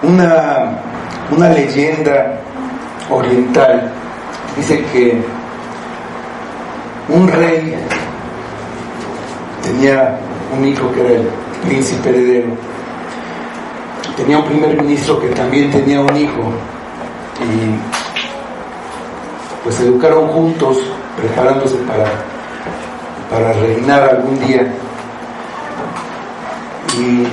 Una leyenda oriental dice que un rey tenía un hijo que era el príncipe heredero. Tenía un primer ministro que también tenía un hijo, y pues se educaron juntos, preparándose para reinar algún día. Y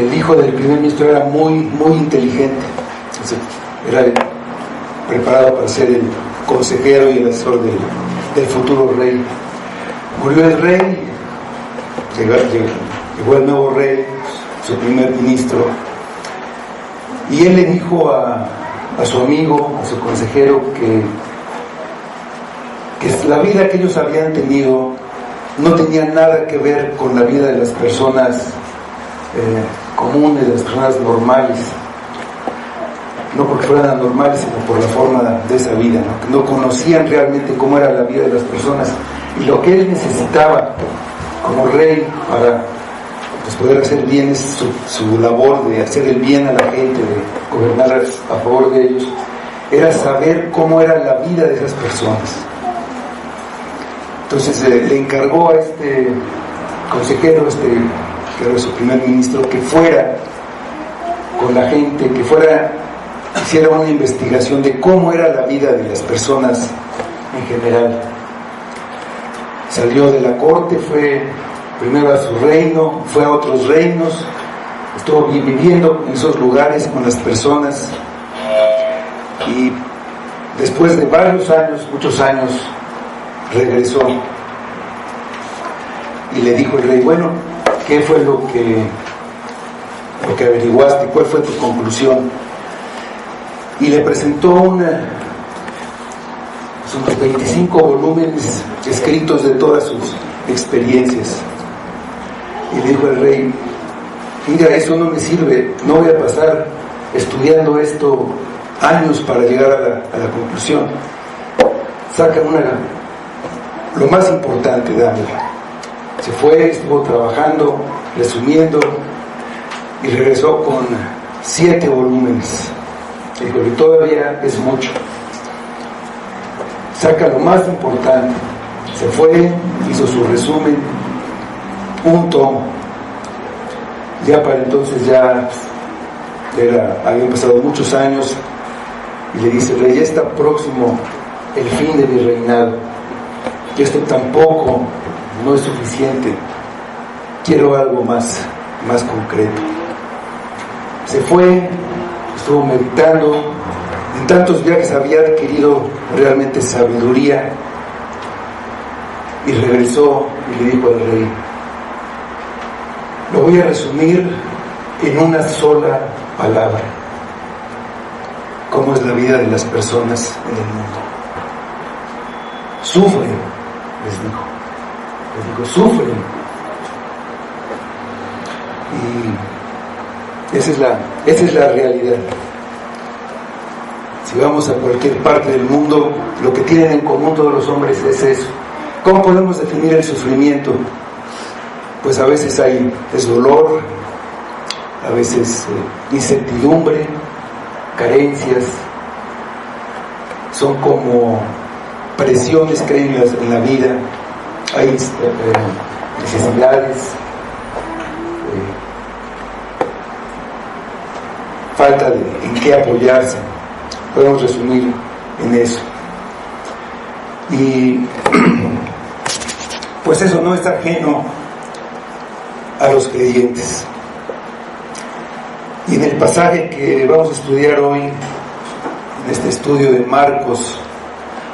el hijo del primer ministro era muy inteligente, entonces era preparado para ser el consejero y el asesor del futuro rey. Murió el rey, llegó el nuevo rey, su primer ministro, y él le dijo a su amigo, a su consejero, que la vida que ellos habían tenido no tenía nada que ver con la vida de las personas comunes, de las personas normales, no porque fueran anormales, sino por la forma de esa vida, ¿no? Que no conocían realmente cómo era la vida de las personas, y lo que él necesitaba como rey para poder hacer bien su labor de hacer el bien a la gente, de gobernar a favor de ellos, era saber cómo era la vida de esas personas. Entonces le encargó a este consejero, que era su primer ministro, que fuera con la gente, que hiciera una investigación de cómo era la vida de las personas en general. Salió de la corte, fue primero a su reino, fue a otros reinos, estuvo viviendo en esos lugares con las personas, y después de muchos años, regresó y le dijo el rey: bueno, ¿qué fue lo que averiguaste? ¿Cuál fue tu conclusión? Y le presentó unos 25 volúmenes escritos de todas sus experiencias. Y le dijo el rey: mira, eso no me sirve, no voy a pasar estudiando esto años para llegar a la conclusión. Saca lo más importante, dámela. Se fue, estuvo trabajando, resumiendo, y regresó con 7 volúmenes. Dijo: que todavía es mucho. Saca lo más importante. Se fue, hizo su resumen, un tomo. Ya para entonces habían pasado muchos años, y le dice: rey, ya está próximo el fin de mi reinado, y esto tampoco no es suficiente, quiero algo más concreto. Se fue, estuvo meditando, en tantos viajes había adquirido realmente sabiduría, y regresó y le dijo al rey: lo voy a resumir en una sola palabra. ¿Cómo es la vida de las personas en el mundo? Sufren, les dijo, sufren. Y esa es la realidad. Si vamos a cualquier parte del mundo, lo que tienen en común todos los hombres es eso. ¿Cómo podemos definir el sufrimiento? Pues a veces es dolor, a veces incertidumbre, carencias, son como presiones que hay en la vida, hay necesidades, falta en qué apoyarse. Podemos resumir en eso. Y pues eso no es ajeno a los creyentes. Y en el pasaje que vamos a estudiar hoy, en este estudio de Marcos,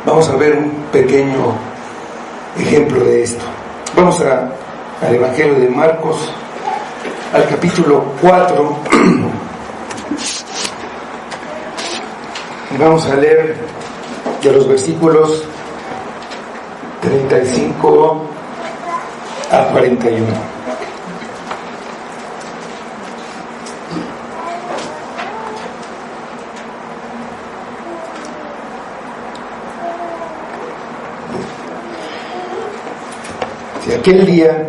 vamos a ver un pequeño ejemplo de esto. Vamos al Evangelio de Marcos, al capítulo 4, y vamos a leer de los versículos 35 a 41. Y aquel día,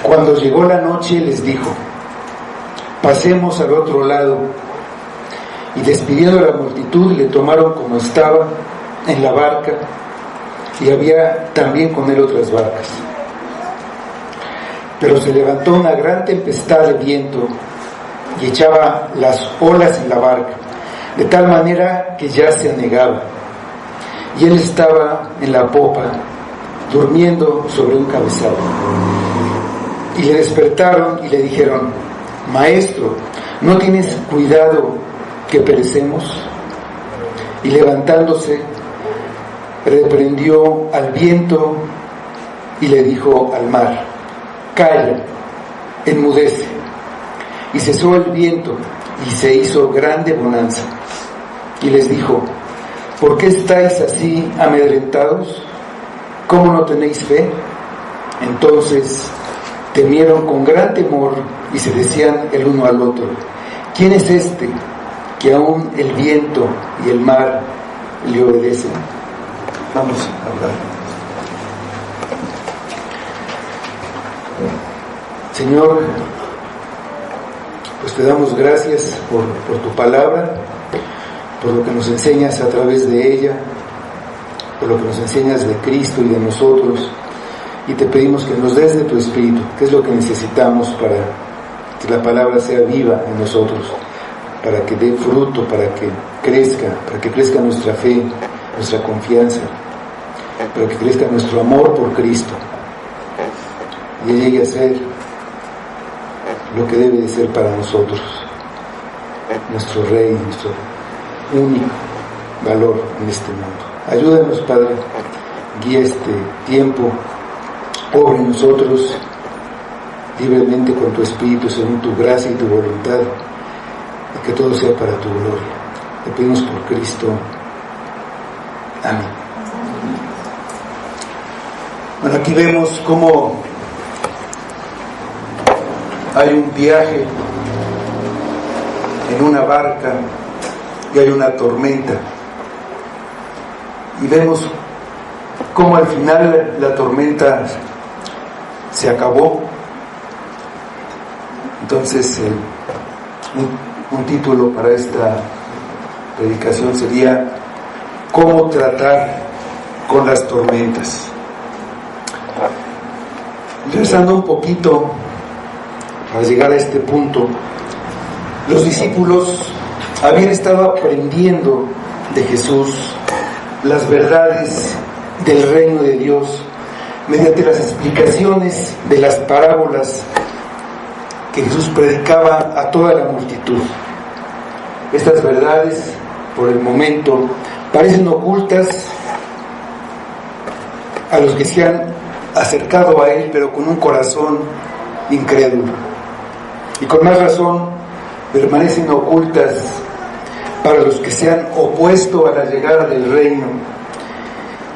cuando llegó la noche, les dijo: pasemos al otro lado. Y despidiendo a la multitud, le tomaron como estaba en la barca, y había también con él otras barcas. Pero se levantó una gran tempestad de viento y echaba las olas en la barca, de tal manera que ya se anegaba. Y él estaba en la popa, durmiendo sobre un cabezal. Y le despertaron y le dijeron: Maestro, ¿no tienes cuidado que perecemos? Y levantándose, reprendió al viento y le dijo al mar: Calla, enmudece. Y cesó el viento y se hizo grande bonanza. Y les dijo: ¿por qué estáis así amedrentados? ¿Cómo no tenéis fe? Entonces temieron con gran temor y se decían el uno al otro: ¿quién es este que aún el viento y el mar le obedecen? Vamos a hablar. Señor, pues te damos gracias por tu palabra, por lo que nos enseñas a través de ella, por lo que nos enseñas de Cristo y de nosotros, y te pedimos que nos des de tu Espíritu, que es lo que necesitamos para que la palabra sea viva en nosotros, para que dé fruto, para que crezca nuestra fe, nuestra confianza, para que crezca nuestro amor por Cristo y llegue a ser lo que debe de ser para nosotros, nuestro Rey, nuestro único valor en este mundo. Ayúdanos, Padre, guía este tiempo, obra en nosotros libremente con tu Espíritu, según tu gracia y tu voluntad, y que todo sea para tu gloria. Te pedimos por Cristo. Amén. Bueno, aquí vemos cómo hay un viaje en una barca y hay una tormenta, y vemos cómo al final la tormenta se acabó. Entonces un título para esta predicación sería: ¿cómo tratar con las tormentas? Regresando un poquito para llegar a este punto, los discípulos habían estado aprendiendo de Jesús las verdades del reino de Dios mediante las explicaciones de las parábolas que Jesús predicaba a toda la multitud. Estas verdades, por el momento, parecen ocultas a los que se han acercado a Él, pero con un corazón incrédulo. Y con más razón, permanecen ocultas para los que se han opuesto a la llegada del reino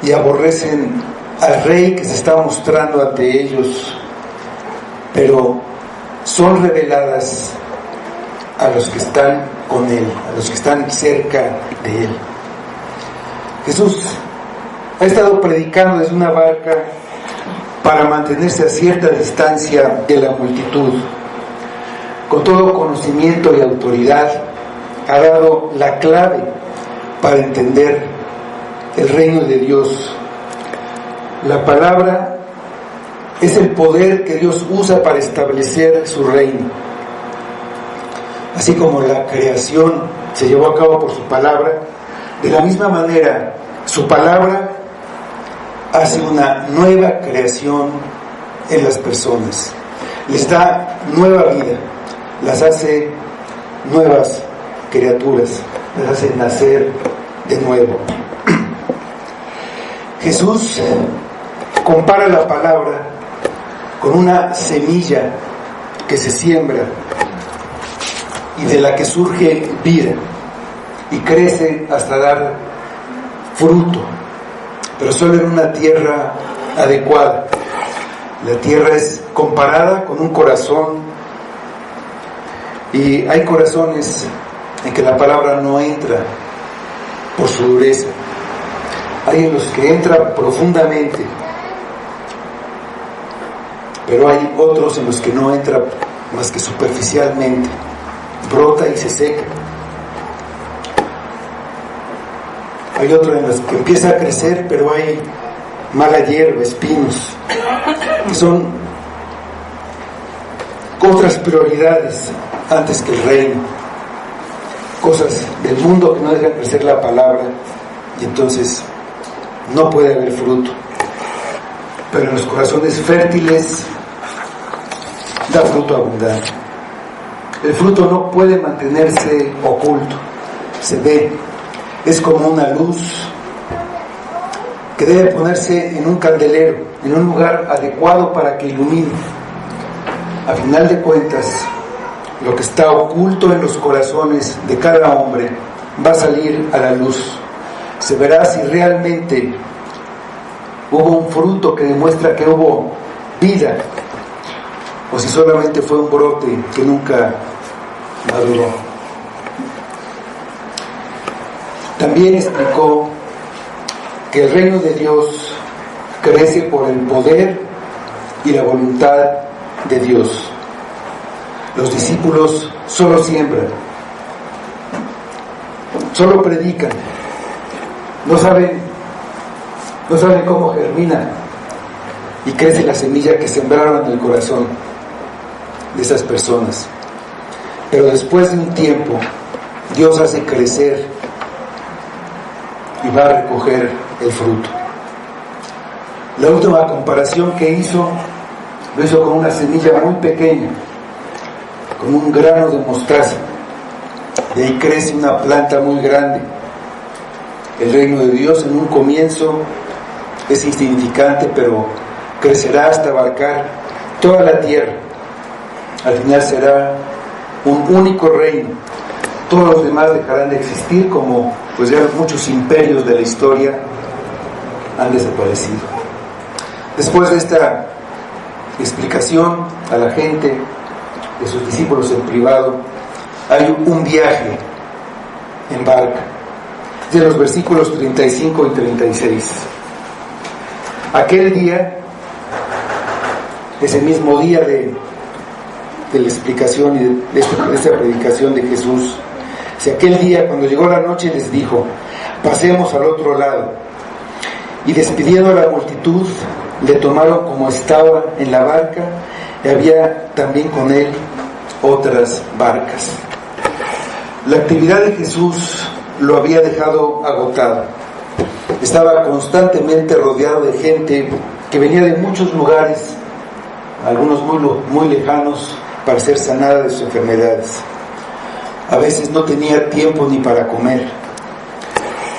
y aborrecen al Rey que se está mostrando ante ellos, pero son reveladas a los que están con Él, a los que están cerca de Él. Jesús ha estado predicando desde una barca para mantenerse a cierta distancia de la multitud. Con todo conocimiento y autoridad ha dado la clave para entender el reino de Dios. La palabra es el poder que Dios usa para establecer su reino. Así como la creación se llevó a cabo por su palabra, de la misma manera su palabra hace una nueva creación en las personas, les da nueva vida, las hace nuevas criaturas, las hace nacer de nuevo. Jesús compara la palabra con una semilla que se siembra y de la que surge vida y crece hasta dar fruto, pero solo en una tierra adecuada. La tierra es comparada con un corazón, y hay corazones en que la palabra no entra por su dureza. Hay en los que entra profundamente, pero hay otros en los que no entra más que superficialmente. brota y se seca. Hay otro en los que empieza a crecer, pero hay mala hierba, espinos, que son otras prioridades antes que el reino, cosas del mundo que no dejan crecer la palabra, y entonces no puede haber fruto. Pero en los corazones fértiles da fruto abundante. El fruto no puede mantenerse oculto, se ve, es como una luz que debe ponerse en un candelero, en un lugar adecuado para que ilumine. A final de cuentas, lo que está oculto en los corazones de cada hombre va a salir a la luz. Se verá si realmente hubo un fruto que demuestra que hubo vida, o si solamente fue un brote que nunca maduró. También explicó que el reino de Dios crece por el poder y la voluntad de Dios. Los discípulos solo siembran, solo predican, no saben cómo germina y crece la semilla que sembraron en el corazón de esas personas. Pero después de un tiempo, Dios hace crecer y va a recoger el fruto. La última comparación que hizo, lo hizo con una semilla muy pequeña, como un grano de mostaza. De ahí crece una planta muy grande. El reino de Dios en un comienzo es insignificante, pero crecerá hasta abarcar toda la tierra. Al final será un único reino. Todos los demás dejarán de existir, como pues ya muchos imperios de la historia han desaparecido. Después de esta explicación a la gente, de sus discípulos en privado, hay un viaje en barca, de los versículos 35 y 36. Aquel día, ese mismo día de la explicación y de esta predicación de Jesús, si aquel día, cuando llegó la noche, les dijo: pasemos al otro lado. Y despidiendo a la multitud, le tomaron como estaba en la barca, y había también con él otras barcas. La actividad de Jesús lo había dejado agotado. Estaba constantemente rodeado de gente que venía de muchos lugares, algunos muy lejanos, para ser sanada de sus enfermedades. A veces no tenía tiempo ni para comer.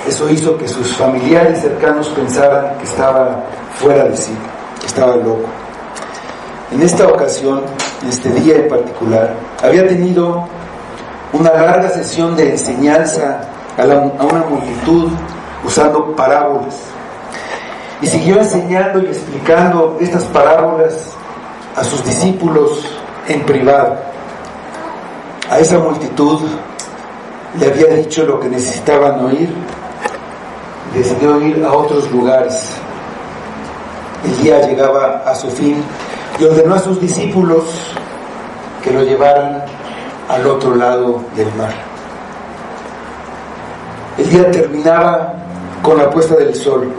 Eso hizo que sus familiares cercanos pensaran que estaba fuera de sí, que estaba loco. En esta ocasión, en este día en particular, había tenido una larga sesión de enseñanza a una multitud usando parábolas, y siguió enseñando y explicando estas parábolas a sus discípulos en privado. A esa multitud le había dicho lo que necesitaban oír. Decidió ir a otros lugares. El día llegaba a su fin y ordenó a sus discípulos que lo llevaran al otro lado del mar. El día terminaba con la puesta del sol,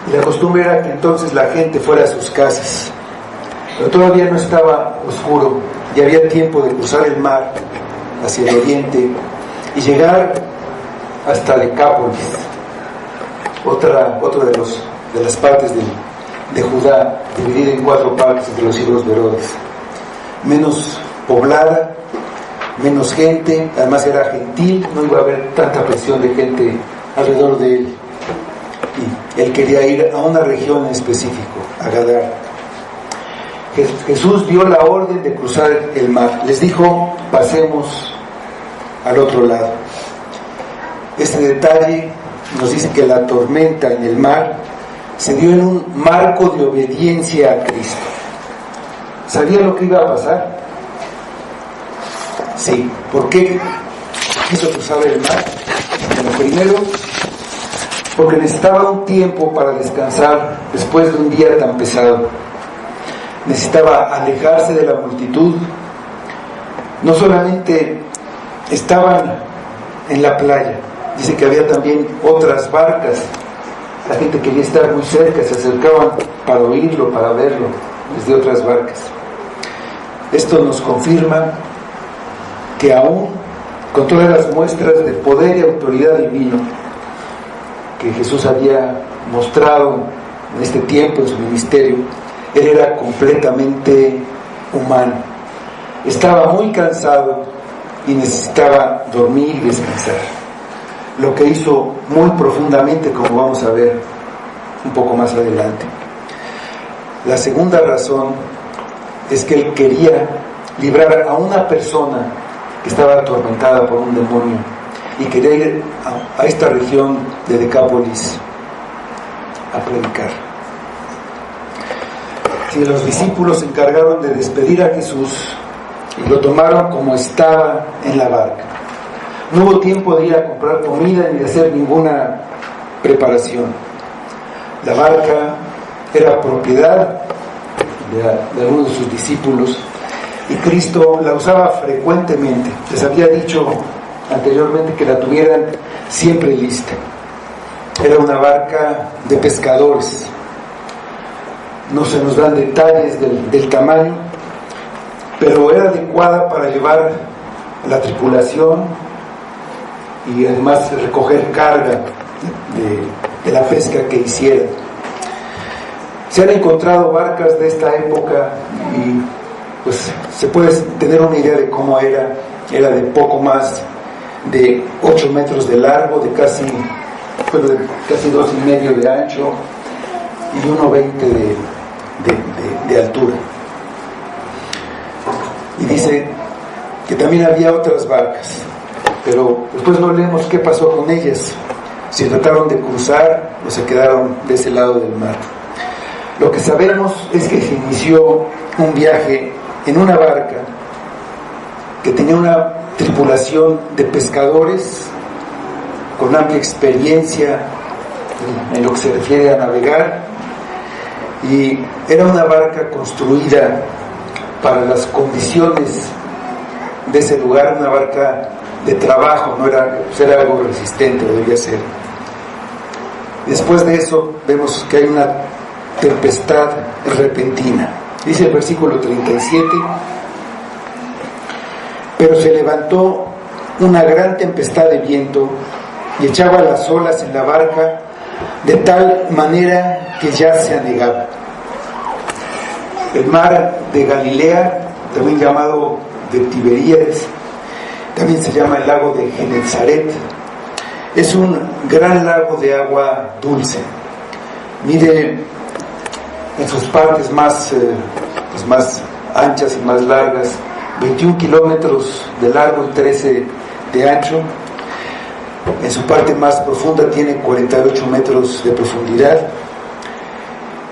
y la costumbre era que entonces la gente fuera a sus casas, pero todavía no estaba oscuro y había tiempo de cruzar el mar hacia el oriente y llegar hasta Decápolis, otra de las partes de Judá, dividida en 4 partes entre los hijos de Herodes, menos poblada, menos gente, además era gentil, no iba a haber tanta presión de gente alrededor de él, y él quería ir a una región en específico, a Gadara. Jesús dio la orden de cruzar el mar, les dijo: pasemos al otro lado. Este detalle nos dice que la tormenta en el mar se dio en un marco de obediencia a Cristo. ¿Sabía lo que iba a pasar? Sí. ¿Por qué quiso cruzar el mar? Bueno, primero, porque necesitaba un tiempo para descansar después de un día tan pesado. Necesitaba alejarse de la multitud, no solamente estaban en la playa, dice que había también otras barcas. La gente quería estar muy cerca, se acercaban para oírlo, para verlo, desde otras barcas. Esto nos confirma que aún con todas las muestras de poder y autoridad divino que Jesús había mostrado en este tiempo, en su ministerio, Él era completamente humano. Estaba muy cansado y necesitaba dormir y descansar. Lo que hizo muy profundamente, como vamos a ver un poco más adelante. La segunda razón es que Él quería librar a una persona que estaba atormentada por un demonio y quería ir a esta región de Decápolis a predicar. Si los discípulos se encargaron de despedir a Jesús y lo tomaron como estaba en la barca. No hubo tiempo de ir a comprar comida ni de hacer ninguna preparación. La barca era propiedad de algunos de sus discípulos y Cristo la usaba frecuentemente. Les había dicho anteriormente que la tuvieran siempre lista. Era una barca de pescadores. No se nos dan detalles del tamaño, pero era adecuada para llevar la tripulación y además recoger carga de la pesca que hicieran. Se han encontrado barcas de esta época y pues se puede tener una idea de cómo era. Era de poco más de 8 metros de largo, de casi 2,5 de ancho y 1,20 de altura. Y dice que también había otras barcas, pero después no leemos qué pasó con ellas, si trataron de cruzar o se quedaron de ese lado del mar. Lo que sabemos es que se inició un viaje en una barca que tenía una tripulación de pescadores con amplia experiencia en lo que se refiere a navegar, y era una barca construida para las condiciones de ese lugar, una barca de trabajo, no era, era algo resistente, debía ser. Después de eso vemos que hay una tempestad repentina. Dice el versículo 37: pero se levantó una gran tempestad de viento y echaba las olas en la barca de tal manera que ya se anegaba. El mar de Galilea, también llamado de Tiberíades, también se llama el lago de Genezaret, es un gran lago de agua dulce. Mide en sus partes más anchas y más largas 21 kilómetros de largo y 13 de ancho. En su parte más profunda tiene 48 metros de profundidad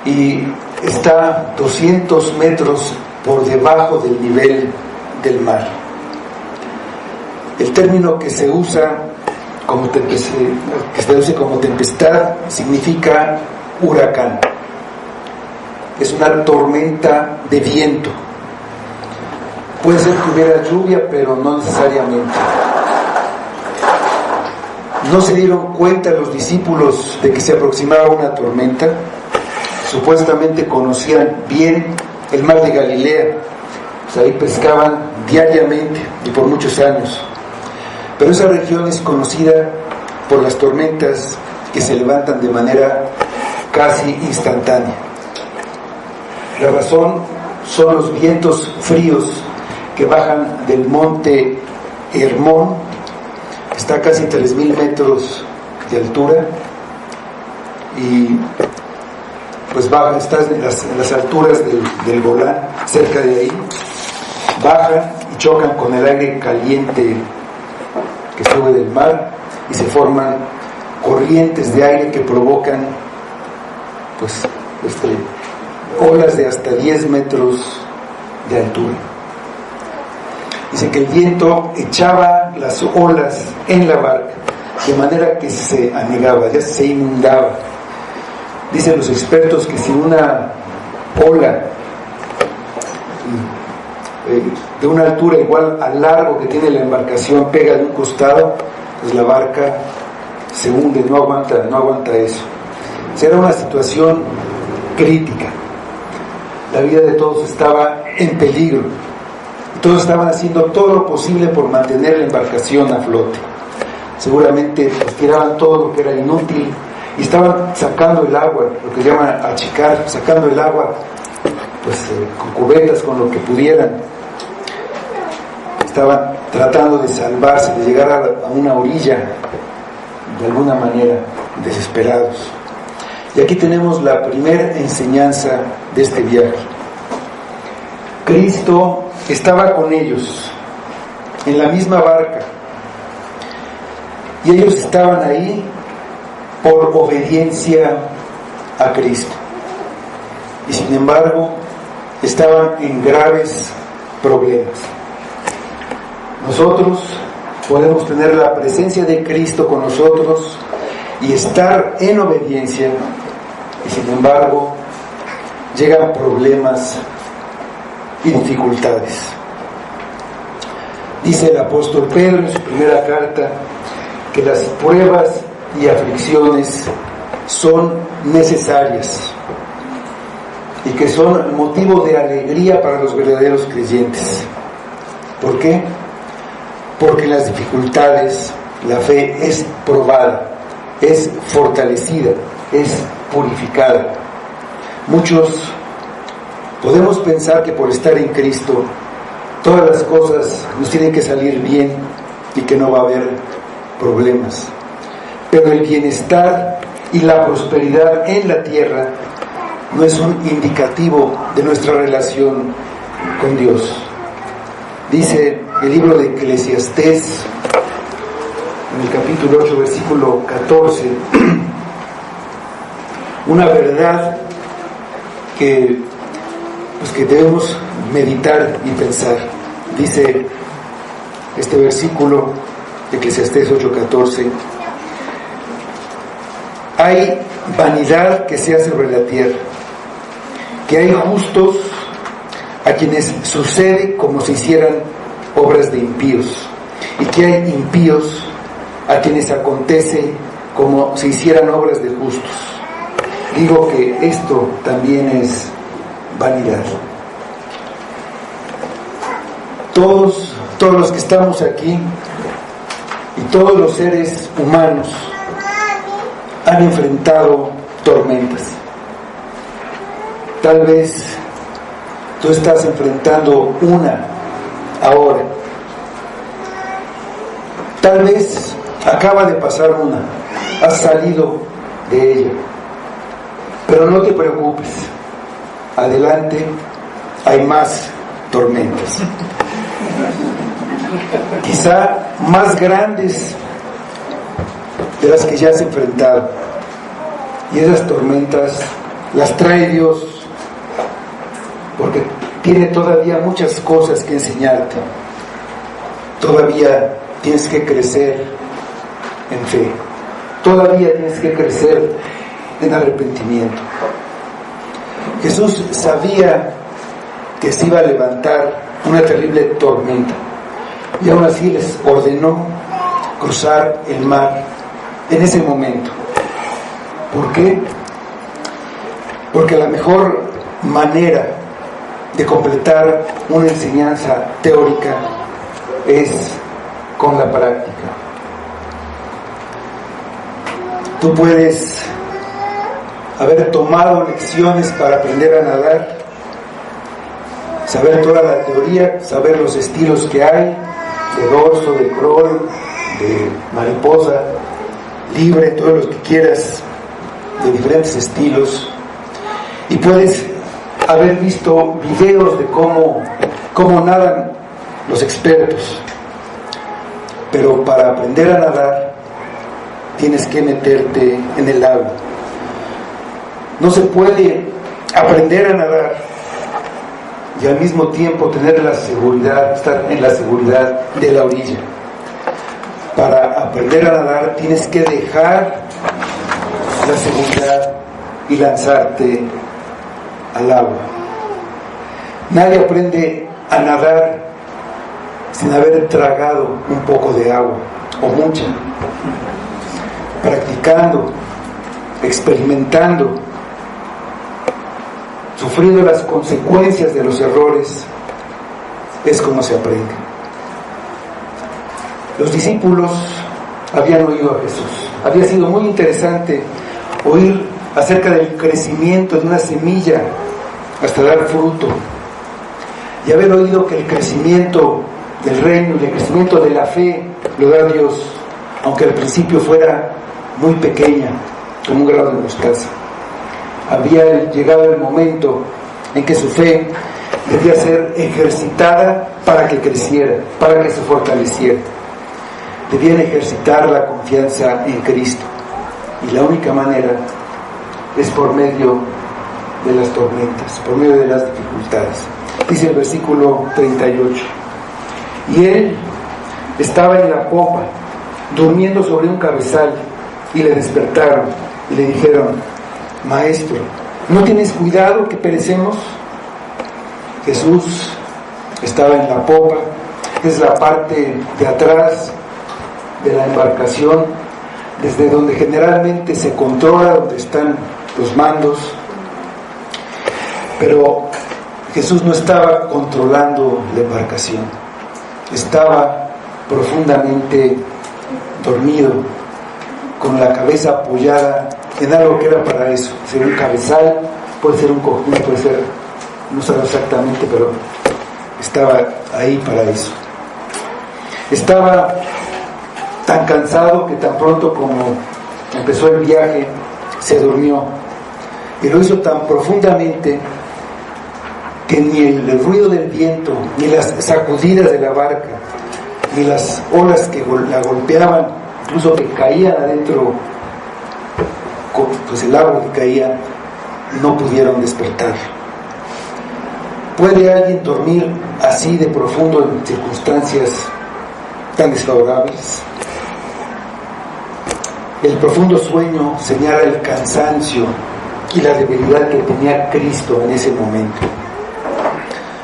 y está 200 metros por debajo del nivel del mar. El término que se usa como tempestad significa huracán. Es una tormenta de viento. Puede ser que hubiera lluvia, pero no necesariamente. No se dieron cuenta los discípulos de que se aproximaba una tormenta. Supuestamente conocían bien el mar de Galilea, pues ahí pescaban diariamente y por muchos años. Pero esa región es conocida por las tormentas que se levantan de manera casi instantánea. La razón son los vientos fríos que bajan del monte Hermón, que está a casi 3,000 metros de altura, y pues bajan, está en las alturas del Golán, cerca de ahí, bajan y chocan con el aire caliente que sube del mar y se forman corrientes de aire que provocan pues olas de hasta 10 metros de altura. Dice que el viento echaba las olas en la barca de manera que se anegaba, ya se inundaba. Dicen los expertos que si una ola de una altura igual al largo que tiene la embarcación pega de un costado, pues la barca se hunde, no aguanta eso. Era una situación crítica. La vida de todos estaba en peligro. Todos estaban haciendo todo lo posible por mantener la embarcación a flote. Seguramente pues, tiraban todo lo que era inútil y estaban sacando el agua, lo que llaman achicar, sacando el agua pues, con cubetas, con lo que pudieran. Estaban tratando de salvarse, de llegar a una orilla, de alguna manera, desesperados. Y aquí tenemos la primera enseñanza de este viaje. Cristo estaba con ellos, en la misma barca, y ellos estaban ahí por obediencia a Cristo. Y sin embargo, estaban en graves problemas. Nosotros podemos tener la presencia de Cristo con nosotros y estar en obediencia, y sin embargo llegan problemas y dificultades. Dice el apóstol Pedro en su primera carta que las pruebas y aflicciones son necesarias y que son motivo de alegría para los verdaderos creyentes. ¿Por qué? Porque en las dificultades la fe es probada, es fortalecida, es purificada. Muchos podemos pensar que por estar en Cristo todas las cosas nos tienen que salir bien y que no va a haber problemas. Pero el bienestar y la prosperidad en la tierra no es un indicativo de nuestra relación con Dios. Dice el libro de Eclesiastés, en el capítulo 8, versículo 14, una verdad que debemos meditar y pensar. Dice este versículo de Eclesiastés 8:14: hay vanidad que se hace sobre la tierra, que hay justos a quienes sucede como si hicieran obras de impíos, y que hay impíos a quienes acontece como si hicieran obras de justos. Digo que esto también es vanidad. Todos los que estamos aquí y todos los seres humanos han enfrentado tormentas. Tal vez tú estás enfrentando una ahora. Tal vez acaba de pasar una, has salido de ella. Pero no te preocupes, adelante hay más tormentas. Quizá más grandes de las que ya has enfrentado. Y esas tormentas las trae Dios porque tiene todavía muchas cosas que enseñarte. Todavía tienes que crecer en fe. Todavía tienes que crecer en arrepentimiento. Jesús sabía que se iba a levantar una terrible tormenta y aún así les ordenó cruzar el mar en ese momento. ¿Por qué? Porque la mejor manera de completar una enseñanza teórica es con la práctica. Tú puedes haber tomado lecciones para aprender a nadar, saber toda la teoría, saber los estilos que hay, de dorso, de crawl, de mariposa, libre, todos los que quieras, de diferentes estilos, y puedes haber visto videos de cómo nadan los expertos, pero para aprender a nadar tienes que meterte en el agua. No se puede aprender a nadar y al mismo tiempo tener la seguridad, estar en la seguridad de la orilla. Para aprender a nadar tienes que dejar la seguridad y lanzarte al agua. Nadie aprende a nadar sin haber tragado un poco de agua o mucha, practicando, experimentando, sufriendo las consecuencias de los errores, es como se aprende. Los discípulos habían oído a Jesús. Había sido muy interesante oír acerca del crecimiento de una semilla hasta dar fruto, y haber oído que el crecimiento del reino y el crecimiento de la fe lo da Dios, aunque al principio fuera muy pequeña, como un grano de mostaza. Había llegado el momento en que su fe debía ser ejercitada para que creciera, para que se fortaleciera. Debían ejercitar la confianza en Cristo, y la única manera es por medio de las tormentas, por medio de las dificultades. Dice el versículo 38: y él estaba en la popa, durmiendo sobre un cabezal, y le despertaron y le dijeron: Maestro, ¿no tienes cuidado que perecemos? Jesús estaba en la popa, es la parte de atrás de la embarcación, desde donde generalmente se controla, donde están los mandos. Pero Jesús no estaba controlando la embarcación, estaba profundamente dormido, con la cabeza apoyada en algo que era para eso, ser un cabezal, puede ser un cojín, puede ser, no sé exactamente, pero estaba ahí para eso. Estaba tan cansado que tan pronto como empezó el viaje se durmió, y lo hizo tan profundamente que ni el ruido del viento, ni las sacudidas de la barca, ni las olas que la golpeaban, incluso que caían adentro, pues el agua que caía, no pudieron despertar. ¿Puede alguien dormir así de profundo en circunstancias tan desfavorables? El profundo sueño señala el cansancio y la debilidad que tenía Cristo en ese momento.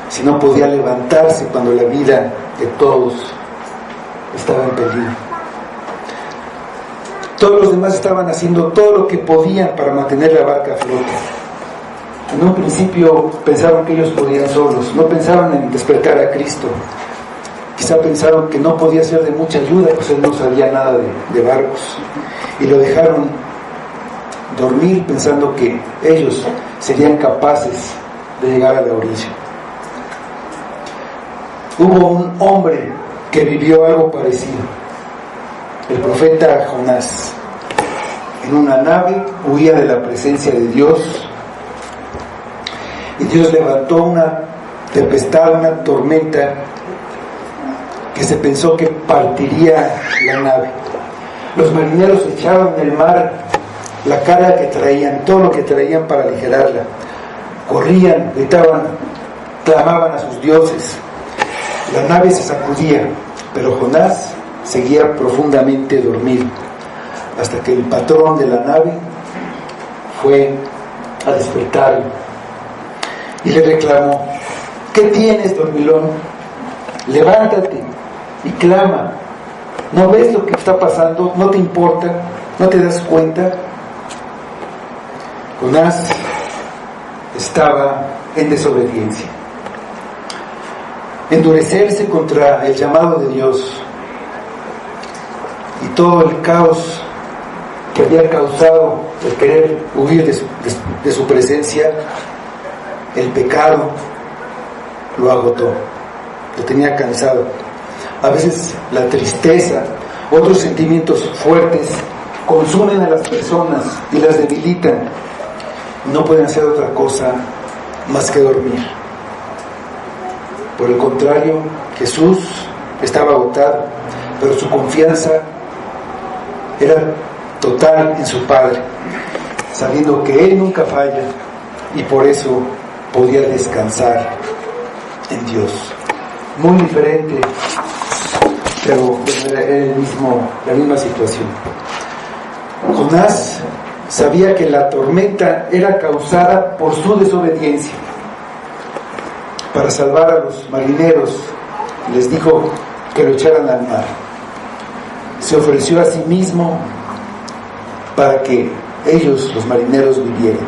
Si no podía levantarse cuando la vida de todos estaba en peligro. Todos los demás estaban haciendo todo lo que podían para mantener la barca a flote. En un principio pensaron que ellos podían solos, no pensaban en despertar a Cristo. Quizá pensaron que no podía ser de mucha ayuda, pues él no sabía nada de barcos, y lo dejaron dormir pensando que ellos serían capaces de llegar a la orilla. Hubo un hombre que vivió algo parecido, el profeta Jonás. En una nave huía de la presencia de Dios, y Dios levantó una tempestad, una tormenta que se pensó que partiría la nave. Los marineros echaban en el mar la carga que traían, todo lo que traían para aligerarla. Corrían, gritaban, clamaban a sus dioses. La nave se sacudía, pero Jonás seguía profundamente dormido, hasta que el patrón de la nave fue a despertarlo y le reclamó: ¿qué tienes, dormilón? Levántate y clama. ¿No ves lo que está pasando? ¿No te importa? ¿No te das cuenta? Jonás estaba en desobediencia. Endurecerse contra el llamado de Dios y todo el caos que había causado el querer huir de su presencia, el pecado lo agotó, lo tenía cansado. A veces la tristeza, otros sentimientos fuertes consumen a las personas y las debilitan. No pueden hacer otra cosa más que dormir. Por el contrario, Jesús estaba agotado, pero su confianza era total en su Padre, sabiendo que Él nunca falla, y por eso podía descansar en Dios. Muy diferente, pero era la misma situación. Jonás sabía que la tormenta era causada por su desobediencia. para salvar a los marineros, les dijo que lo echaran al mar. Se ofreció a sí mismo para que ellos, los marineros, vivieran.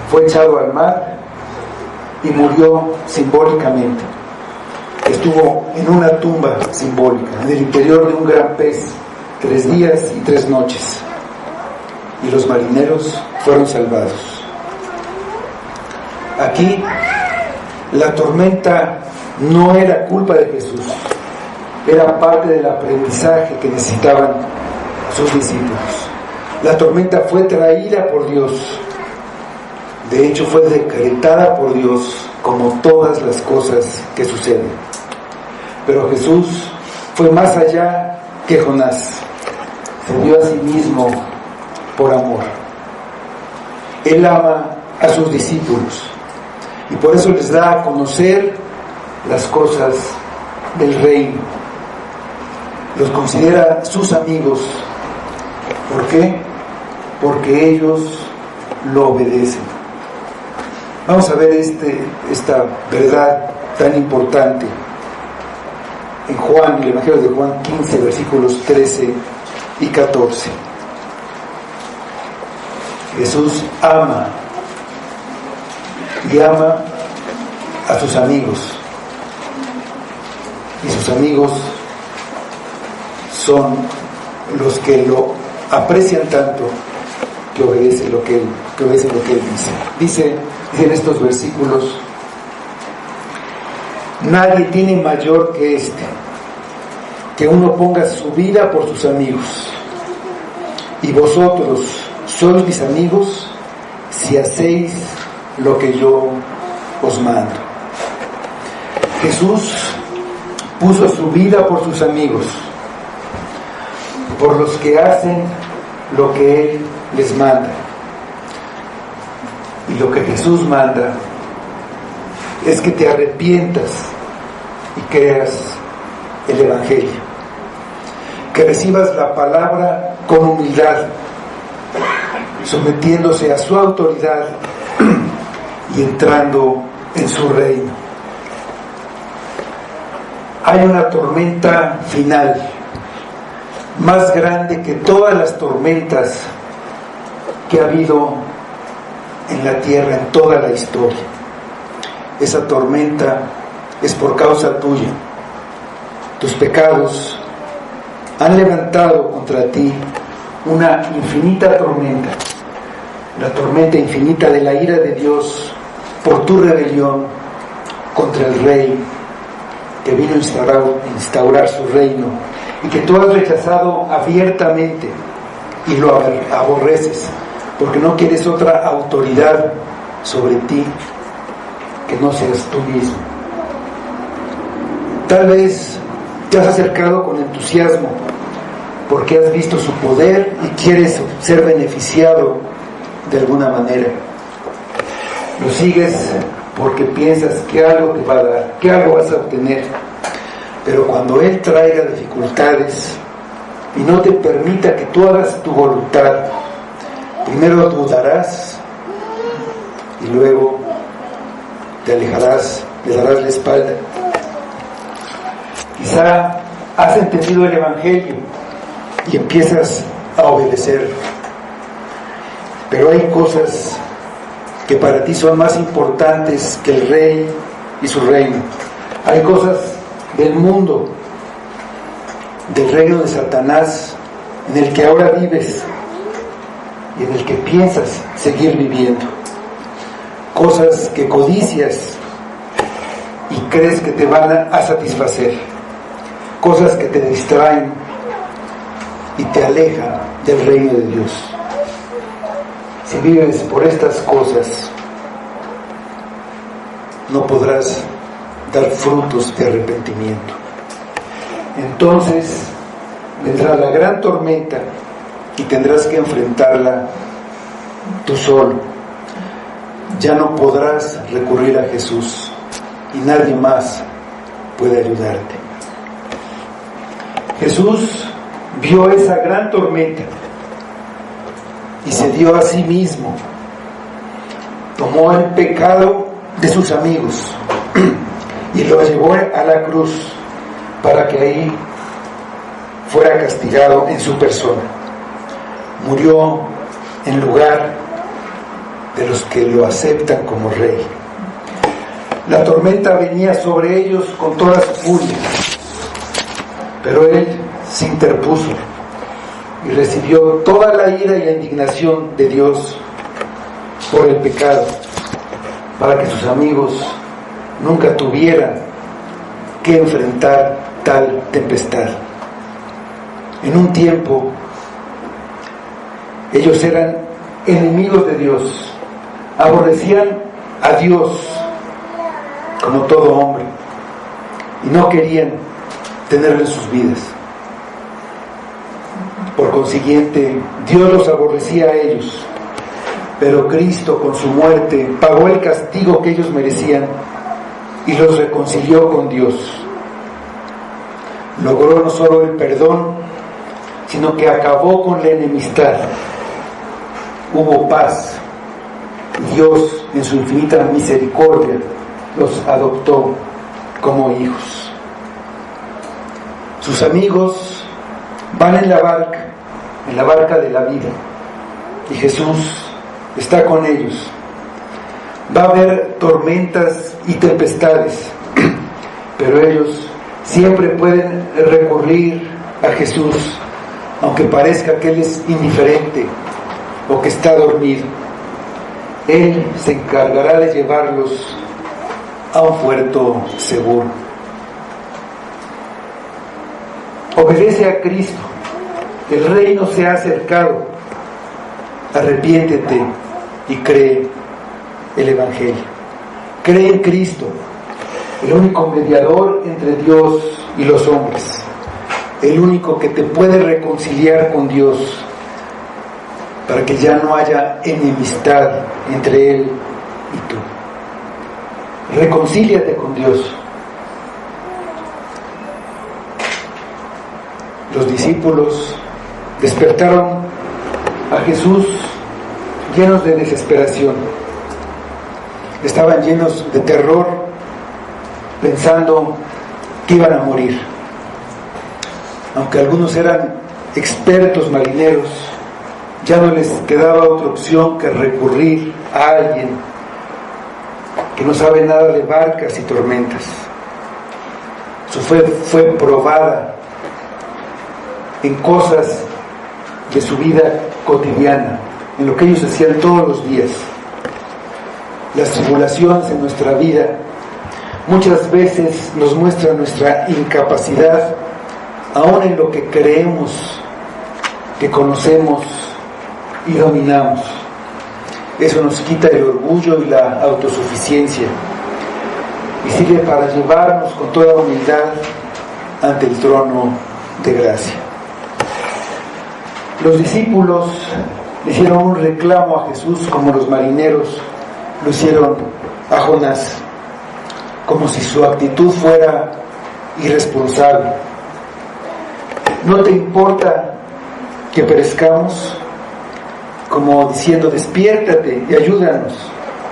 Fue echado al mar y murió simbólicamente. Estuvo en una tumba simbólica, en el interior de un gran pez, 3 días y 3 noches. Y los marineros fueron salvados. Aquí, la tormenta no era culpa de Jesús, era parte del aprendizaje que necesitaban sus discípulos. La tormenta fue traída por Dios, de hecho fue decretada por Dios, como todas las cosas que suceden. Pero Jesús fue más allá que Jonás, se dio a sí mismo por amor. Él ama a sus discípulos y por eso les da a conocer las cosas del reino. Los considera sus amigos. ¿Por qué? Porque ellos lo obedecen. Vamos a ver esta verdad tan importante en Juan, el Evangelio de Juan 15, versículos 13 y 14. Jesús ama y ama a sus amigos, y sus amigos son los que lo aprecian tanto que obedecen lo que él dice. Dice en estos versículos: nadie tiene mayor que este, que uno ponga su vida por sus amigos. Y vosotros sois mis amigos si hacéis lo que yo os mando. Jesús puso su vida por sus amigos, por los que hacen lo que Él les manda. Y lo que Jesús manda es que te arrepientas y creas el Evangelio, que recibas la palabra con humildad, sometiéndose a su autoridad y entrando en su reino. Hay una tormenta final más grande que todas las tormentas que ha habido en la tierra en toda la historia. Esa tormenta es por causa tuya. Tus pecados han levantado contra ti una infinita tormenta, la tormenta infinita de la ira de Dios por tu rebelión contra el Rey que vino a instaurar su reino y que tú has rechazado abiertamente y lo aborreces porque no quieres otra autoridad sobre ti que no seas tú mismo. Tal vez te has acercado con entusiasmo porque has visto su poder y quieres ser beneficiado de alguna manera. Lo sigues porque piensas que algo te va a dar, que algo vas a obtener. Pero cuando Él traiga dificultades y no te permita que tú hagas tu voluntad, primero dudarás y luego te alejarás, le darás la espalda. Quizá has entendido el Evangelio y empiezas a obedecer, pero hay cosas que para ti son más importantes que el Rey y su reino. Hay cosas del mundo, del reino de Satanás, en el que ahora vives y en el que piensas seguir viviendo. Cosas que codicias y crees que te van a satisfacer. Cosas que te distraen y te alejan del reino de Dios. Si vives por estas cosas, no podrás dar frutos de arrepentimiento. Entonces vendrá la gran tormenta y tendrás que enfrentarla tú solo. Ya no podrás recurrir a Jesús y nadie más puede ayudarte. Jesús vio esa gran tormenta y se dio a sí mismo. Tomó el pecado de sus amigos y lo llevó a la cruz para que ahí fuera castigado en su persona. Murió en lugar de los que lo aceptan como rey. La tormenta venía sobre ellos con toda su furia, pero él se interpuso y recibió toda la ira y la indignación de Dios por el pecado, para que sus amigos nunca tuvieran que enfrentar tal tempestad. En un tiempo, ellos eran enemigos de Dios, aborrecían a Dios como todo hombre y no querían tenerlo en sus vidas. Por consiguiente, Dios los aborrecía a ellos, pero Cristo con su muerte pagó el castigo que ellos merecían y los reconcilió con Dios. Logró no solo el perdón, sino que acabó con la enemistad. Hubo paz. Dios, en su infinita misericordia, los adoptó como hijos. Sus amigos van en la barca de la vida, y Jesús está con ellos. Va a haber tormentas y tempestades, pero ellos siempre pueden recurrir a Jesús, aunque parezca que Él es indiferente o que está dormido. Él se encargará de llevarlos a un puerto seguro. Obedece a Cristo. El reino se ha acercado. Arrepiéntete y cree el Evangelio. Cree en Cristo, el único mediador entre Dios y los hombres, el único que te puede reconciliar con Dios, para que ya no haya enemistad entre Él y tú. Reconcíliate con Dios. Los discípulos despertaron a Jesús llenos de desesperación. Estaban llenos de terror, pensando que iban a morir. Aunque algunos eran expertos marineros, ya no les quedaba otra opción que recurrir a alguien que no sabe nada de barcas y tormentas. Su fe fue probada en cosas de su vida cotidiana, en lo que ellos hacían todos los días. Las tribulaciones en nuestra vida muchas veces nos muestran nuestra incapacidad, aún en lo que creemos que conocemos y dominamos. Eso nos quita el orgullo y la autosuficiencia y sirve para llevarnos con toda humildad ante el trono de gracia. Los discípulos le hicieron un reclamo a Jesús como los marineros lo hicieron a Jonás, como si su actitud fuera irresponsable. ¿No te importa que perezcamos? Como diciendo, despiértate y ayúdanos.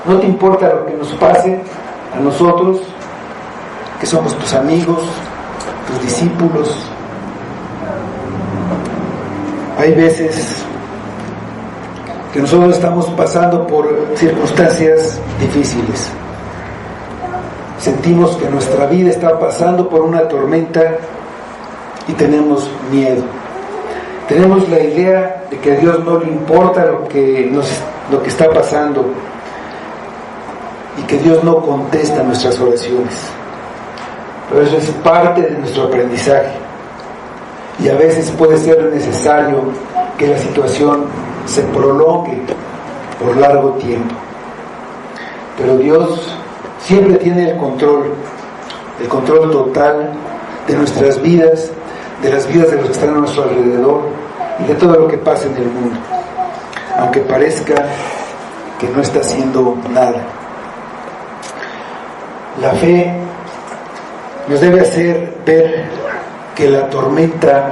¿No te importa lo que nos pase a nosotros, que somos tus amigos, tus discípulos? Hay veces que nosotros estamos pasando por circunstancias difíciles. Sentimos que nuestra vida está pasando por una tormenta y tenemos miedo. Tenemos la idea de que a Dios no le importa lo que está pasando y que Dios no contesta nuestras oraciones. Pero eso es parte de nuestro aprendizaje y a veces puede ser necesario que la situación se prolongue por largo tiempo. Pero Dios siempre tiene el control total de nuestras vidas, de las vidas de los que están a nuestro alrededor y de todo lo que pasa en el mundo, aunque parezca que no está haciendo nada. La fe nos debe hacer ver que la tormenta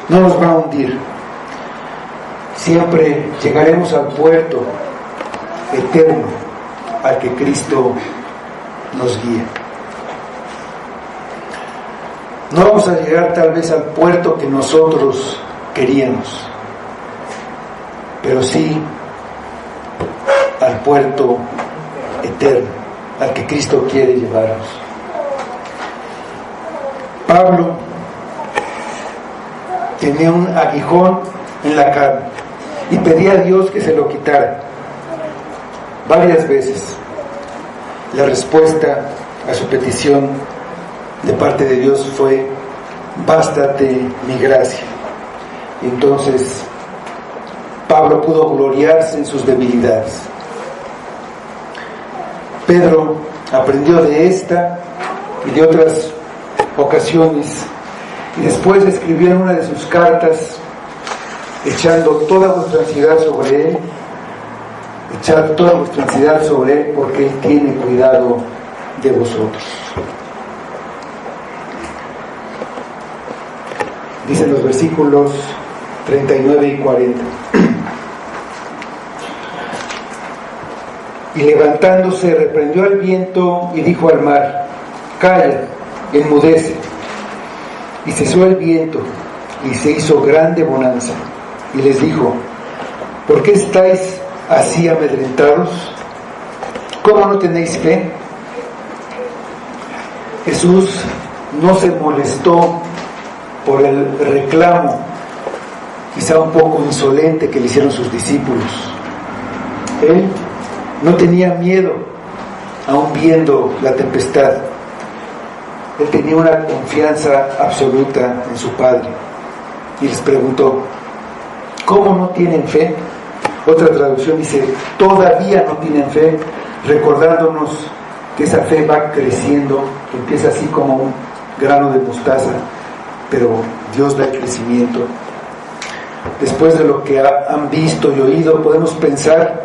no nos va a hundir. Siempre llegaremos al puerto eterno, al que Cristo nos guía. No vamos a llegar tal vez al puerto que nosotros queríamos, pero sí al puerto eterno, al que Cristo quiere llevarnos. Pablo tenía un aguijón en la carne y pedía a Dios que se lo quitara varias veces. La respuesta a su petición de parte de Dios fue: bástate mi gracia. Y entonces Pablo pudo gloriarse en sus debilidades. Pedro aprendió de esta y de otras ocasiones, y después escribió en una de sus cartas, echando toda vuestra ansiedad sobre Él, echad toda vuestra ansiedad sobre Él, porque Él tiene cuidado de vosotros. Dicen los versículos 39 y 40. Y levantándose reprendió al viento y dijo al mar: calla, enmudece. Y cesó el viento y se hizo grande bonanza. Y les dijo: ¿por qué estáis así amedrentados? ¿Cómo no tenéis fe? Jesús no se molestó por el reclamo, quizá un poco insolente, que le hicieron sus discípulos. Él no tenía miedo, aun viendo la tempestad. Él tenía una confianza absoluta en su Padre. Y les preguntó: ¿cómo no tienen fe? Otra traducción dice: todavía no tienen fe, recordándonos que esa fe va creciendo, que empieza así como un grano de mostaza, pero Dios da el crecimiento. Después de lo que han visto y oído, podemos pensar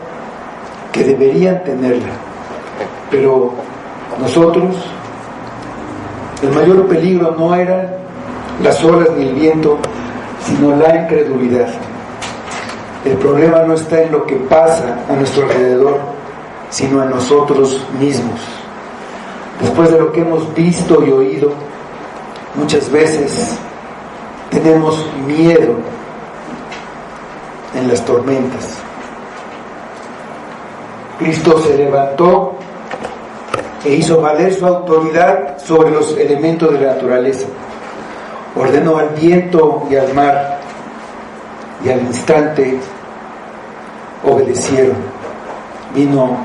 que deberían tenerla, pero nosotros, el mayor peligro no eran las olas ni el viento, sino la incredulidad. El problema no está en lo que pasa a nuestro alrededor, sino en nosotros mismos. Después de lo que hemos visto y oído, muchas veces tenemos miedo en las tormentas. Cristo se levantó e hizo valer su autoridad sobre los elementos de la naturaleza. Ordenó al viento y al mar, y al instante obedecieron. Vino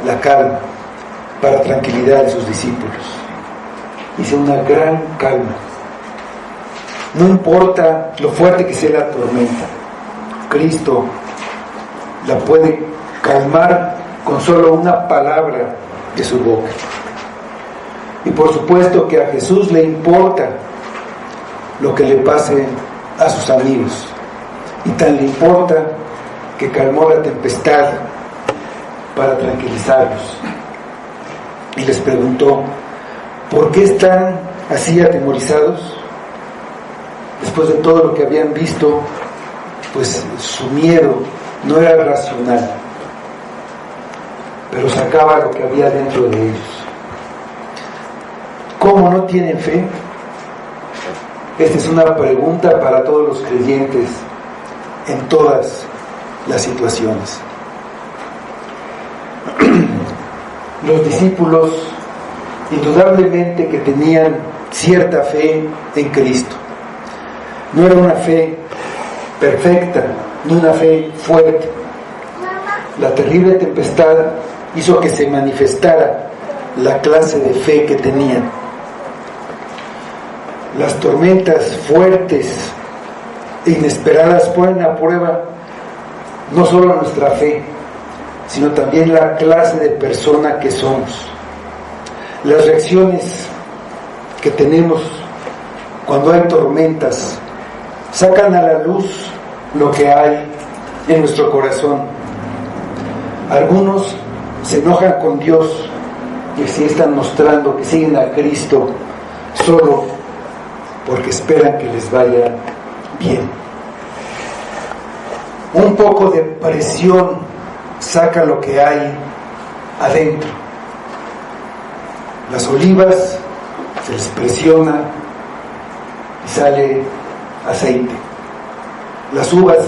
la calma para tranquilidad de sus discípulos. Hizo una gran calma. No importa lo fuerte que sea la tormenta, Cristo la puede calmar con solo una palabra de su boca. Y por supuesto que a Jesús le importa lo que le pase a sus amigos, y tan le importa que calmó la tempestad para tranquilizarlos. Y les preguntó: ¿por qué están así atemorizados? Después de todo lo que habían visto, pues su miedo no era racional, pero sacaba lo que había dentro de ellos. ¿Cómo no tienen fe? Esta es una pregunta para todos los creyentes en todas las situaciones. Los discípulos indudablemente que tenían cierta fe en Cristo. No era una fe perfecta, ni una fe fuerte. La terrible tempestad hizo que se manifestara la clase de fe que tenían. Las tormentas fuertes e inesperadas ponen a prueba no solo nuestra fe, sino también la clase de persona que somos. Las reacciones que tenemos cuando hay tormentas sacan a la luz lo que hay en nuestro corazón. Algunos se enojan con Dios y así están mostrando que siguen a Cristo solo porque esperan que les vaya bien. Un poco de presión saca lo que hay adentro. Las olivas se les presiona y sale aceite. Las uvas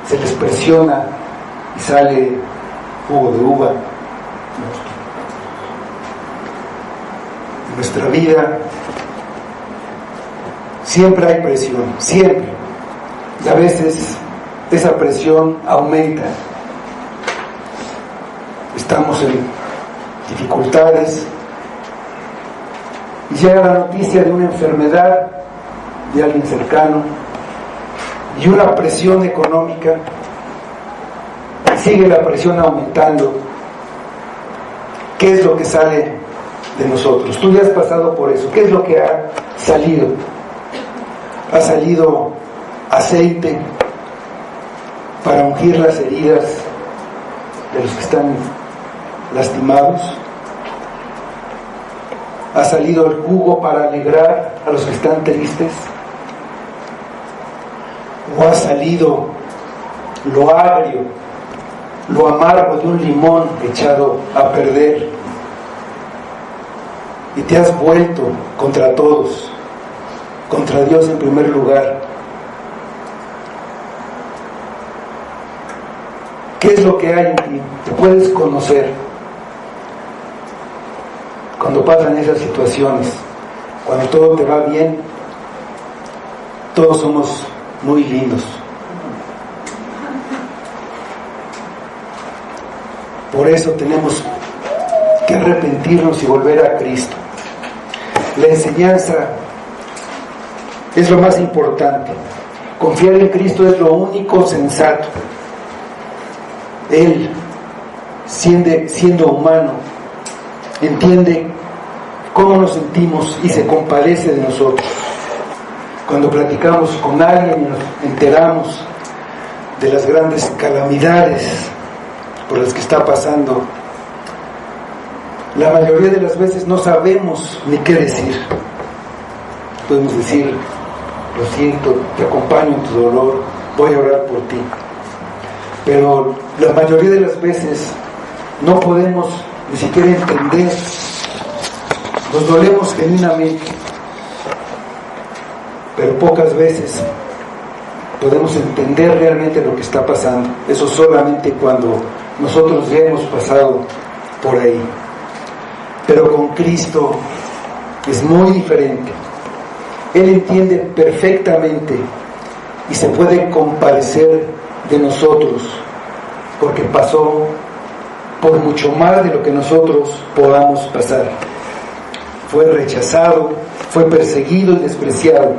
se les presiona y sale jugo de uva. En nuestra vida siempre hay presión, siempre. Y a veces esa presión aumenta. Estamos en dificultades y llega la noticia de una enfermedad de alguien cercano y una presión económica, y sigue la presión aumentando. ¿Qué es lo que sale de nosotros? Tú ya has pasado por eso. ¿Qué es lo que ha salido? Ha salido aceite para ungir las heridas de los que están lastimados. Ha salido el jugo para alegrar a los que están tristes. O ha salido lo agrio, lo amargo de un limón echado a perder. Y te has vuelto contra todos, contra Dios en primer lugar. ¿Qué es lo que hay en ti? Te puedes conocer cuando pasan esas situaciones. Cuando todo te va bien, todos somos muy lindos. Por eso tenemos que arrepentirnos y volver a Cristo. La enseñanza es lo más importante. Confiar en Cristo es lo único sensato. Él, siendo humano, entiende cómo nos sentimos y se compadece de nosotros. Cuando platicamos con alguien y nos enteramos de las grandes calamidades por las que está pasando, la mayoría de las veces no sabemos ni qué decir. Podemos decir: lo siento, te acompaño en tu dolor, voy a orar por ti. Pero la mayoría de las veces no podemos ni siquiera entender. Nos dolemos genuinamente, pero pocas veces podemos entender realmente lo que está pasando. Eso solamente cuando nosotros ya hemos pasado por ahí. Pero con Cristo es muy diferente. Él entiende perfectamente y se puede compadecer de nosotros, porque pasó por mucho más de lo que nosotros podamos pasar. Fue rechazado, fue perseguido y despreciado,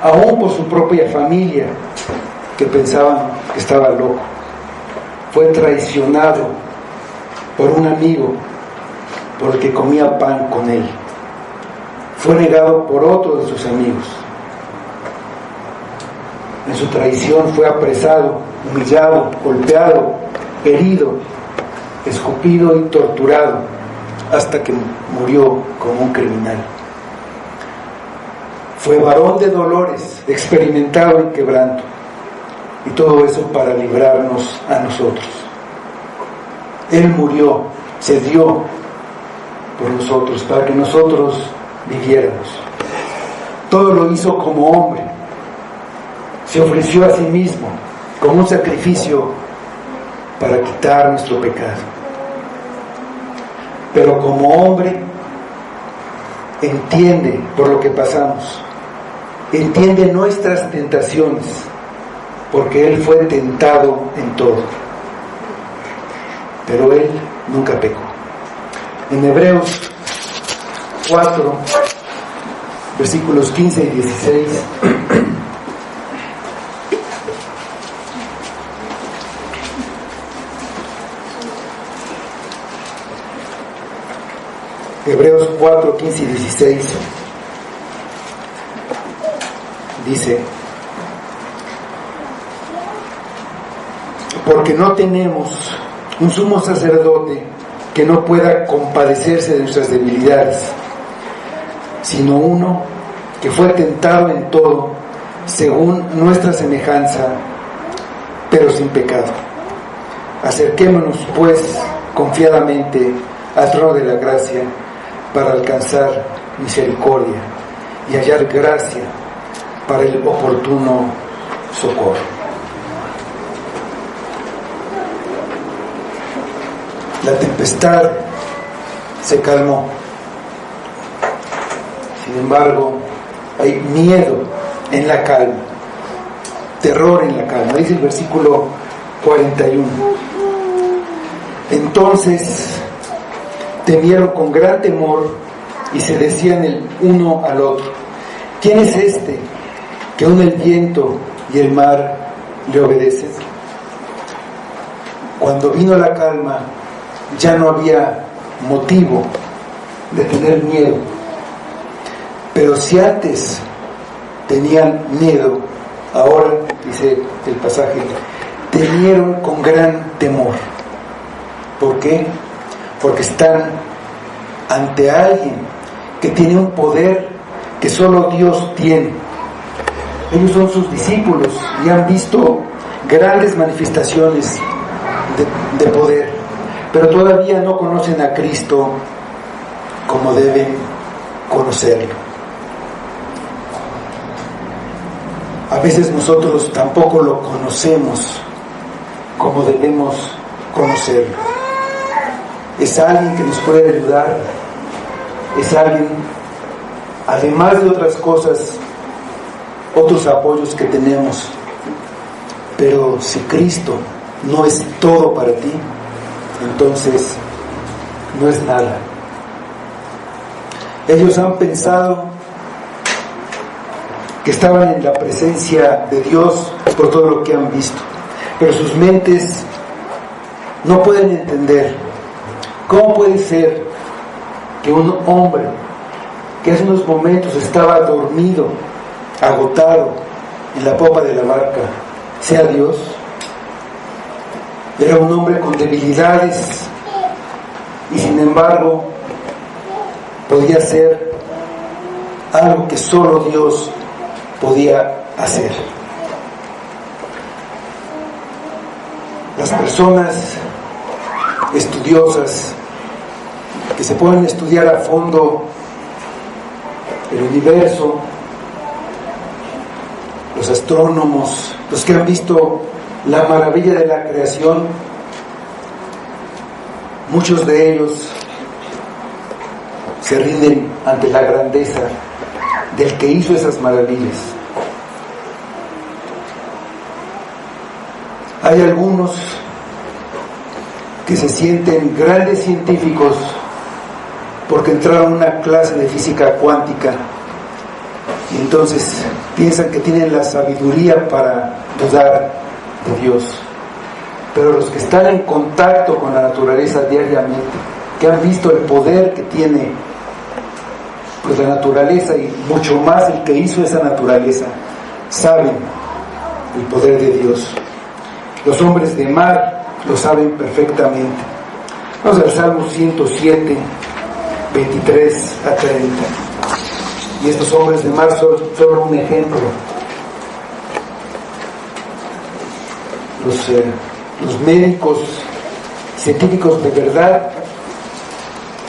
aún por su propia familia, que pensaban que estaba loco. Fue traicionado por un amigo, por el que comía pan con él. Fue negado por otro de sus amigos. En su traición fue apresado, humillado, golpeado, herido, escupido y torturado, hasta que murió como un criminal. Fue varón de dolores, experimentado en quebranto, y todo eso para librarnos a nosotros. Él murió, se dio por nosotros, para que nosotros viviéramos. Todo lo hizo como hombre. Se ofreció a sí mismo como un sacrificio para quitar nuestro pecado. Pero como hombre entiende por lo que pasamos, entiende nuestras tentaciones, porque Él fue tentado en todo, pero Él nunca pecó. En Hebreos 4, versículos 15 y 16, Hebreos 4, 15 y 16 dice: porque no tenemos un sumo sacerdote que no pueda compadecerse de nuestras debilidades, sino uno que fue tentado en todo según nuestra semejanza, pero sin pecado. Acerquémonos, pues, confiadamente al trono de la gracia para alcanzar misericordia y hallar gracia para el oportuno socorro. La tempestad se calmó. Sin embargo, hay miedo en la calma, terror en la calma. Dice el versículo 41. Entonces temieron con gran temor y se decían el uno al otro: ¿quién es este que aun el viento y el mar le obedecen? Cuando vino la calma, ya no había motivo de tener miedo. Pero si antes tenían miedo, ahora, dice el pasaje, temieron con gran temor. ¿Por qué? Porque están ante alguien que tiene un poder que solo Dios tiene. Ellos son sus discípulos y han visto grandes manifestaciones de poder, pero todavía no conocen a Cristo como deben conocerlo. A veces nosotros tampoco lo conocemos como debemos conocerlo. Es alguien que nos puede ayudar, es alguien, además de otras cosas, otros apoyos que tenemos. Pero si Cristo no es todo para ti, entonces no es nada. Ellos han pensado que estaban en la presencia de Dios por todo lo que han visto, pero sus mentes no pueden entender cómo puede ser que un hombre que hace unos momentos estaba dormido, agotado en la popa de la barca, sea Dios. Era un hombre con debilidades y sin embargo podía hacer algo que solo Dios podía hacer. Las personas estudiosas que se pueden estudiar a fondo el universo, los astrónomos, los que han visto la maravilla de la creación, muchos de ellos se rinden ante la grandeza del que hizo esas maravillas. Hay algunos que se sienten grandes científicos porque entraron a una clase de física cuántica y entonces piensan que tienen la sabiduría para dudar de Dios. Pero los que están en contacto con la naturaleza diariamente, que han visto el poder que tiene pues la naturaleza y mucho más el que hizo esa naturaleza, saben el poder de Dios. Los hombres de mar lo saben perfectamente. Vamos al Salmo 107, 23 a 30. Y estos hombres de mar son solo un ejemplo. Los médicos, científicos de verdad,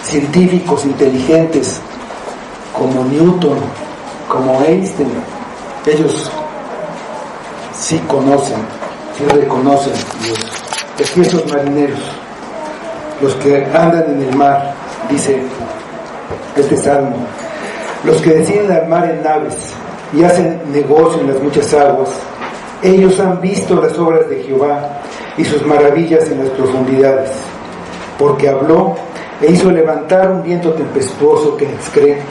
científicos inteligentes como Newton, como Einstein, ellos sí conocen, sí reconocen a Dios. Y aquí esos marineros, los que andan en el mar, dice este salmo, los que deciden armar en naves y hacen negocio en las muchas aguas, ellos han visto las obras de Jehová y sus maravillas en las profundidades, porque habló e hizo levantar un viento tempestuoso que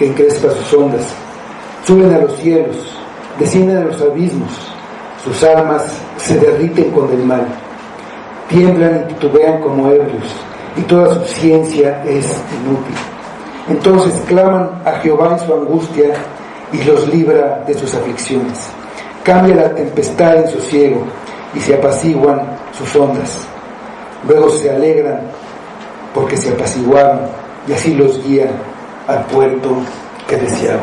encrespa sus ondas. Suben a los cielos, descienden a los abismos, sus almas se derriten con el mal, tiemblan y titubean como ebrios, y toda su ciencia es inútil. Entonces claman a Jehová en su angustia y los libra de sus aflicciones. Cambia la tempestad en sosiego y se apaciguan sus ondas. Luego se alegran porque se apaciguaron y así los guía al puerto que deseaban.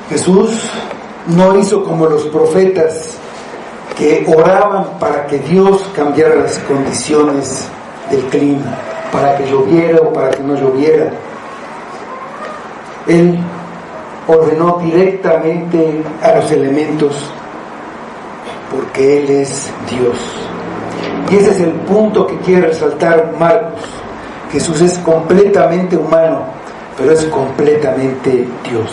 Jesús no hizo como los profetas que oraban para que Dios cambiara las condiciones del clima, para que lloviera o para que no lloviera. Él ordenó directamente a los elementos porque Él es Dios. Y ese es el punto que quiere resaltar Marcos. Jesús es completamente humano, pero es completamente Dios.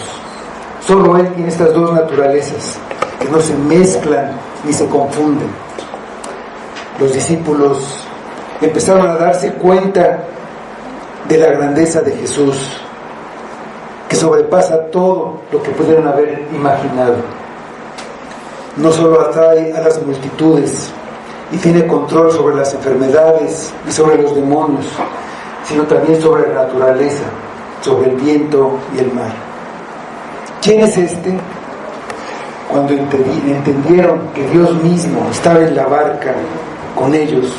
Solo Él tiene estas dos naturalezas que no se mezclan ni se confunden. Los discípulos empezaron a darse cuenta de la grandeza de Jesús, que sobrepasa todo lo que pudieron haber imaginado. No solo atrae a las multitudes y tiene control sobre las enfermedades y sobre los demonios, sino también sobre la naturaleza, sobre el viento y el mar. ¿Quién es este? Cuando entendieron que Dios mismo estaba en la barca con ellos,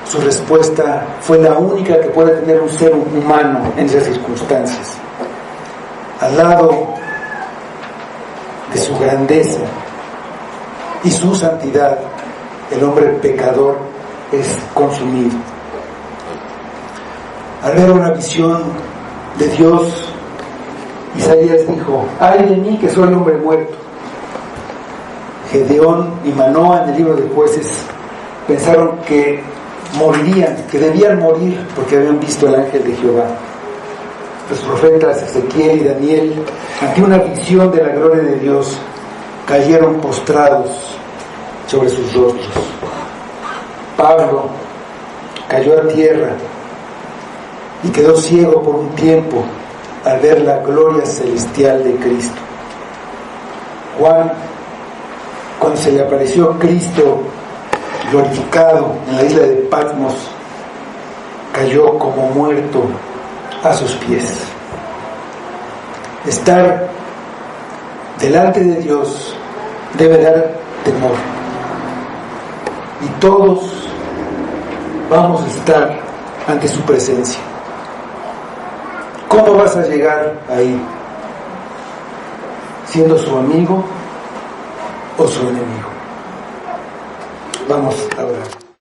su respuesta fue la única que puede tener un ser humano en esas circunstancias. Al lado de su grandeza y su santidad, el hombre pecador es consumido. Al ver una visión de Dios, Isaías dijo: ¡ay de mí que soy hombre muerto! Gedeón y Manoa en el libro de Jueces pensaron que morirían, que debían morir porque habían visto al ángel de Jehová. Los profetas Ezequiel y Daniel, ante una visión de la gloria de Dios, cayeron postrados sobre sus rostros. Pablo cayó a tierra y quedó ciego por un tiempo al ver la gloria celestial de Cristo. Juan, cuando se le apareció Cristo glorificado en la isla de Patmos, cayó como muerto a sus pies. Estar delante de Dios debe dar temor, y todos vamos a estar ante su presencia. ¿Cómo vas a llegar ahí? ¿Siendo su amigo o su enemigo? Vamos a orar.